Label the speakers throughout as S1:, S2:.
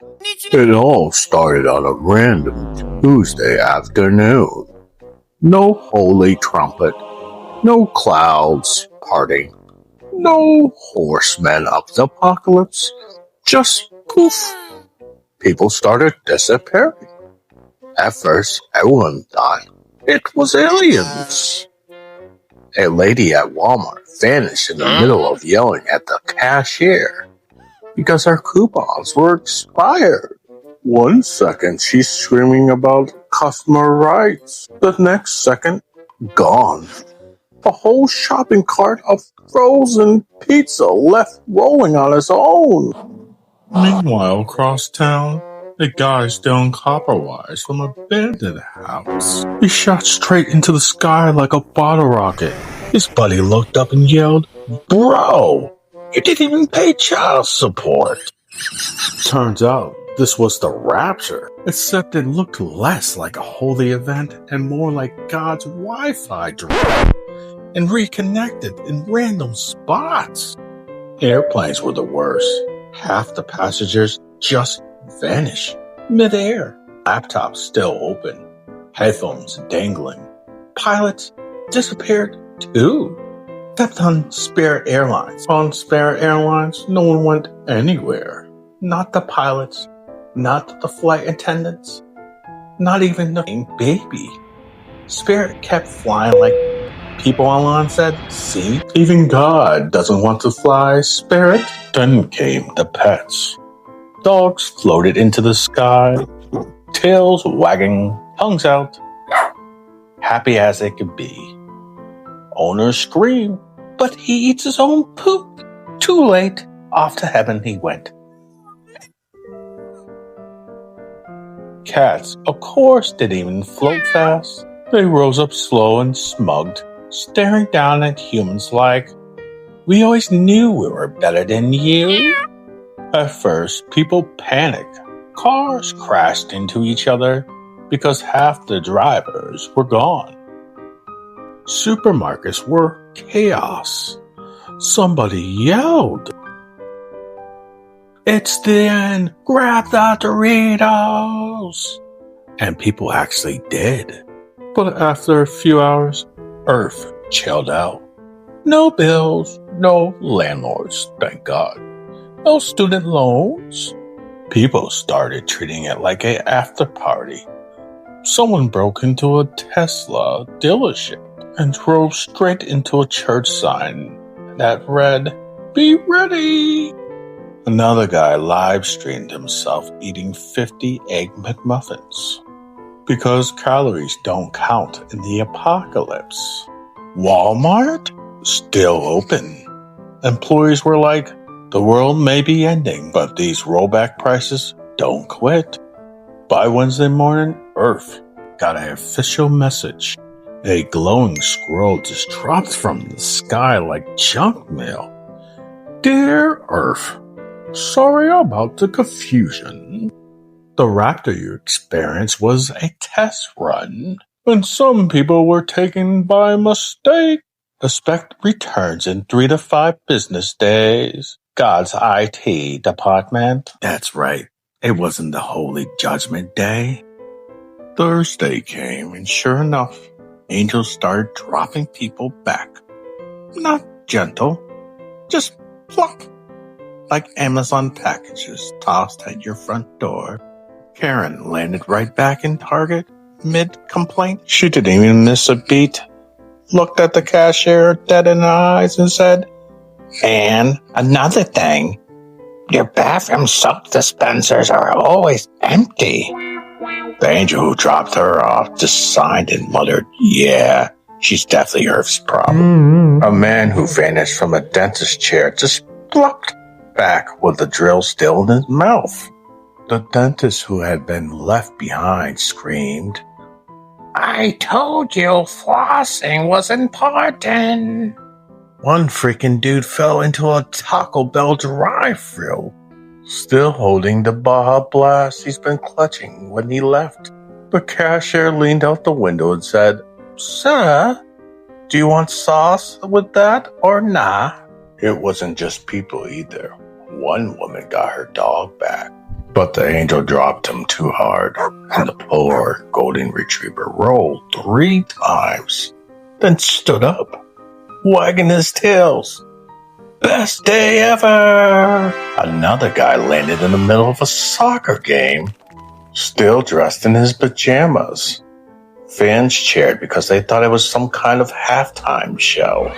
S1: It all started on a random Tuesday afternoon. No holy trumpet, no clouds parting, no horsemen of the apocalypse, just poof. People started disappearing. At first, everyone thought it was aliens. A lady at Walmart vanished in the middle of yelling at the cashier because her coupons were expired. One second she's screaming about customer rights. The next second, gone. A whole shopping cart of frozen pizza left rolling on its own.
S2: Meanwhile, across town, a guy stealing copper wires from an abandoned house. He shot straight into the sky like a bottle rocket. His buddy looked up and yelled, "Bro, you didn't even pay child support." Turns out this was the Rapture, except it looked less like a holy event and more like God's Wi-Fi drop, and reconnected in random spots. Airplanes were the worst. Half the passengers just vanished mid-air. Laptops still open. Headphones dangling. Pilots disappeared too. Except on Spirit Airlines. On Spirit Airlines, no one went anywhere. Not the pilots. Not the flight attendants. Not even the baby. Spirit kept flying like people online said, "See, even God doesn't want to fly, Spirit." Then came the pets. Dogs floated into the sky, tails wagging, tongues out, happy as they could be. Owners scream, but he eats his own poop. Too late, off to heaven he went. Cats, of course, didn't even float fast. They rose up slow and smugged, staring down at humans like, "We always knew we were better than you." At first, people panicked. Cars crashed into each other because half the drivers were gone. Supermarkets were chaos. Somebody yelled, "It's the end! Grab the Doritos!" And people actually did. But after a few hours, Earth chilled out. No bills, no landlords, thank God. No student loans. People started treating it like an after party. Someone broke into a Tesla dealership and drove straight into a church sign that read, "Be ready." Another guy live streamed himself eating 50 Egg McMuffins because calories don't count in the apocalypse. Walmart? Still open. Employees were like, "The world may be ending, but these rollback prices don't quit." By Wednesday morning, Earth got an official message. A glowing scroll just dropped from the sky like junk mail. "Dear Earth, sorry about the confusion. The Raptor you experienced was a test run, and some people were taken by mistake. Expect returns in 3 to 5 business days. God's IT department." That's right. It wasn't the Holy Judgment Day. Thursday came, and sure enough, angels started dropping people back. Not gentle, just plop, like Amazon packages tossed at your front door. Karen landed right back in Target, mid-complaint. She didn't even miss a beat. Looked at the cashier dead in the eyes and said, "And another thing, your bathroom soap dispensers are always empty." The angel who dropped her off just signed and muttered, "Yeah, she's definitely Earth's problem." A man who vanished from a dentist chair just plopped back with the drill still in his mouth. The dentist who had been left behind screamed, "I told you flossing was important." One freaking dude fell into a Taco Bell drive-thru, still holding the Baja Blast he's been clutching when he left. The cashier leaned out the window and said, "Sir, do you want sauce with that or nah?" It wasn't just people either. One woman got her dog back.
S1: But the angel dropped him too hard, and the poor golden retriever rolled 3 times, then stood up, wagging his tails. Best day ever! Another guy landed in the middle of a soccer game, still dressed in his pajamas. Fans cheered because they thought it was some kind of halftime show.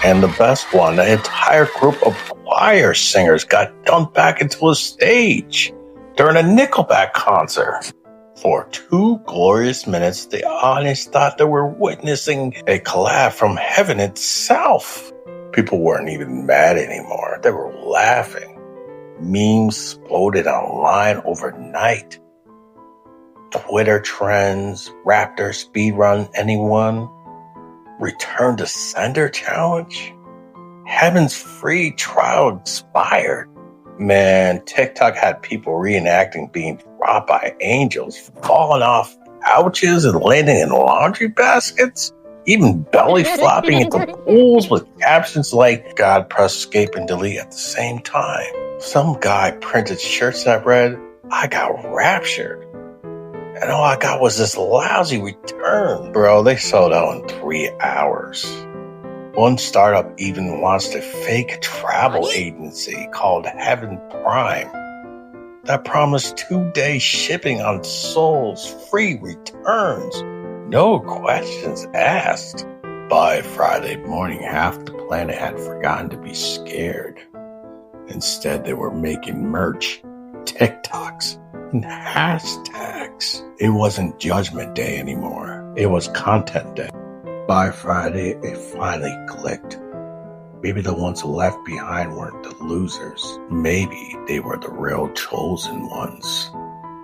S1: And the best one, an entire group of choir singers got dumped back into a stage during a Nickelback concert. For 2 glorious minutes, the audience thought they were witnessing a collab from heaven itself. People weren't even mad anymore. They were laughing. Memes exploded online overnight. Twitter trends, Rapture speedrun anyone? Return to sender challenge? Heaven's free trial expired. Man, TikTok had people reenacting being dropped by angels, falling off couches and landing in laundry baskets, even belly flopping into pools with captions like, God press escape and delete at the same time. Some guy printed shirts that read, I got raptured. And all I got was this lousy return. Bro, they sold out in 3 hours. One startup even launched a fake travel agency called Heaven Prime that promised 2-day shipping on Soul's free returns. No questions asked. By Friday morning, half the planet had forgotten to be scared. Instead, they were making merch, TikToks, and hashtags. It wasn't Judgment Day anymore. It was Content Day. By Friday, it finally clicked. Maybe the ones left behind weren't the losers. Maybe they were the real chosen ones.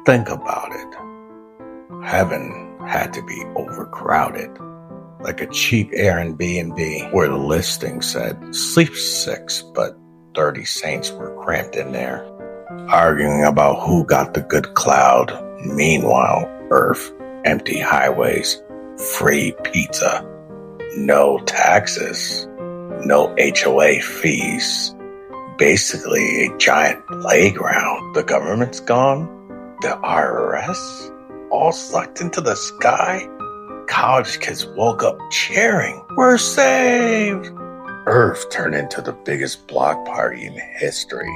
S1: Think about it. Heaven had to be overcrowded. Like a cheap Airbnb where the listing said sleep 6, but 30 saints were cramped in there, arguing about who got the good cloud. Meanwhile, Earth, empty highways, free pizza, no taxes, no HOA fees. Basically a giant playground. The government's gone. The IRS all sucked into the sky. College kids woke up cheering, we're saved! Earth turned into the biggest block party in history.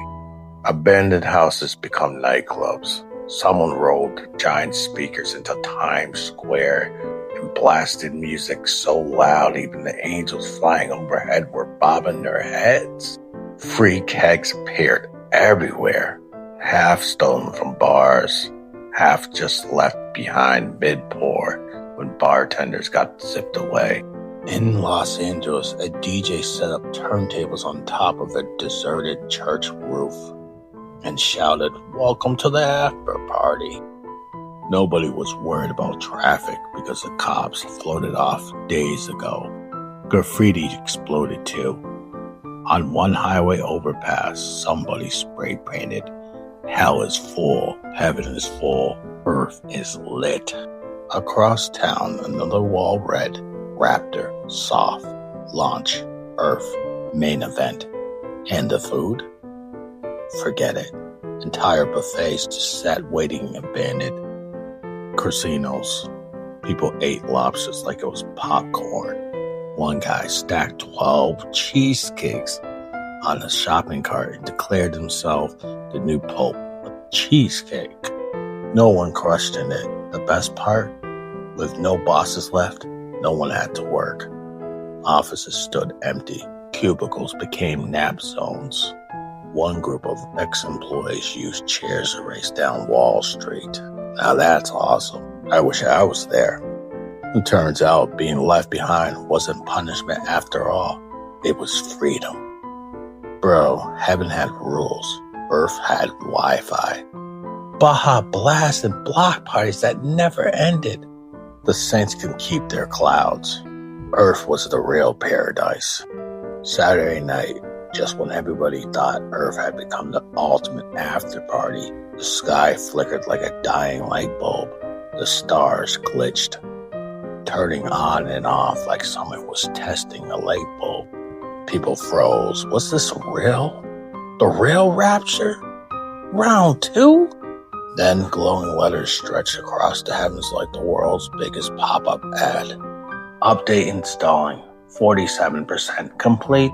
S1: Abandoned houses become nightclubs. Someone rolled giant speakers into Times Square and blasted music so loud even the angels flying overhead were bobbing their heads. Free kegs appeared everywhere, half stolen from bars, half just left behind mid-pour when bartenders got zipped away. In Los Angeles, a DJ set up turntables on top of a deserted church roof and shouted, "Welcome to the after party." Nobody was worried about traffic because the cops floated off days ago. Graffiti exploded too. On one highway overpass, somebody spray painted, "Hell is full, heaven is full, earth is lit." Across town, another wall read, "Rapture, soft, launch, earth, main event." And the food? Forget it. Entire buffets just sat waiting abandoned. Casinos. People ate lobsters like it was popcorn. One guy stacked 12 cheesecakes on a shopping cart and declared himself the new pope with cheesecake. No one questioned it. The best part? With no bosses left, no one had to work. Offices stood empty. Cubicles became nap zones. One group of ex-employees used chairs to race down Wall Street. Now that's awesome. I wish I was there. It turns out being left behind wasn't punishment after all. It was freedom. Bro, heaven had rules. Earth had Wi-Fi. Baja Blast and block parties that never ended. The saints can keep their clouds. Earth was the real paradise. Saturday night, just when everybody thought Earth had become the ultimate after party, the sky flickered like a dying light bulb. The stars glitched, turning on and off like someone was testing a light bulb. People froze. Was this real? The real rapture?
S2: Round 2?
S1: Then glowing letters stretched across the heavens like the world's biggest pop-up ad.
S2: Update installing. 47% complete.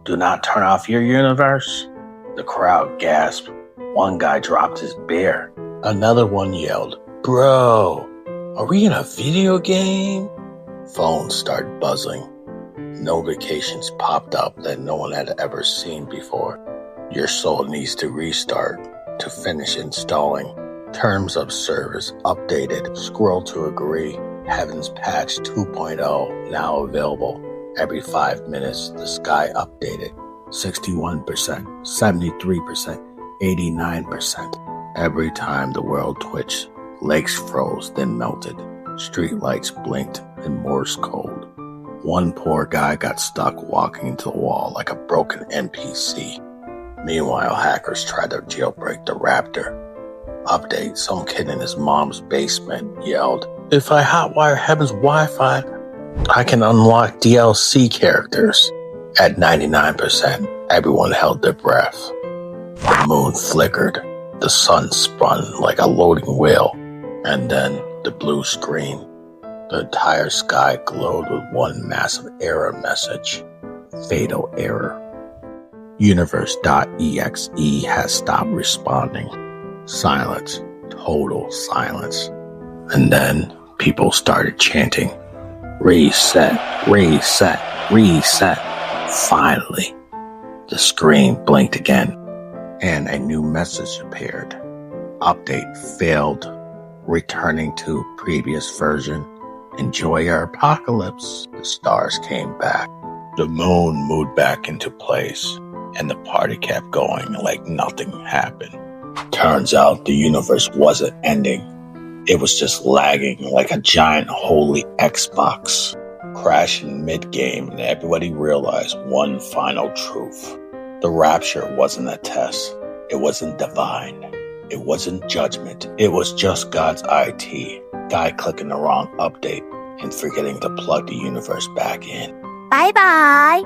S2: Do not turn off your universe. The crowd gasped. One guy dropped his beer.
S1: Another one yelled,
S2: Bro, are we in a video game?
S1: Phones started buzzing. Notifications popped up that no one had ever seen before. Your soul needs to restart to finish installing. Terms of service updated. Scroll to agree. Heavens Patch 2.0 now available. Every 5 minutes, the sky updated. 61%, 73%, 89%. Every time the world twitched, lakes froze, then melted. Streetlights blinked in Morse code. One poor guy got stuck walking into the wall like a broken NPC. Meanwhile, hackers tried to jailbreak the Rapture. Update, some kid in his mom's basement yelled,
S2: If I hotwire Heaven's Wi-Fi, I can unlock DLC characters.
S1: At 99%, everyone held their breath. The moon flickered. The sun spun like a loading wheel. And then the blue screen. The entire sky glowed with one massive error message. Fatal error. Universe.exe has stopped responding. Silence. Total silence. And then people started chanting, Reset, reset, reset. Finally, the screen blinked again, and a new message appeared. Update failed. Returning to previous version. Enjoy your apocalypse. The stars came back. The moon moved back into place, and the party kept going like nothing happened. Turns out the universe wasn't ending. It was just lagging like a giant holy Xbox. Crashing mid-game, and everybody realized one final truth. The Rapture wasn't a test. It wasn't divine. It wasn't judgment. It was just God's IT. Guy clicking the wrong update and forgetting to plug the universe back in.
S3: Bye-bye.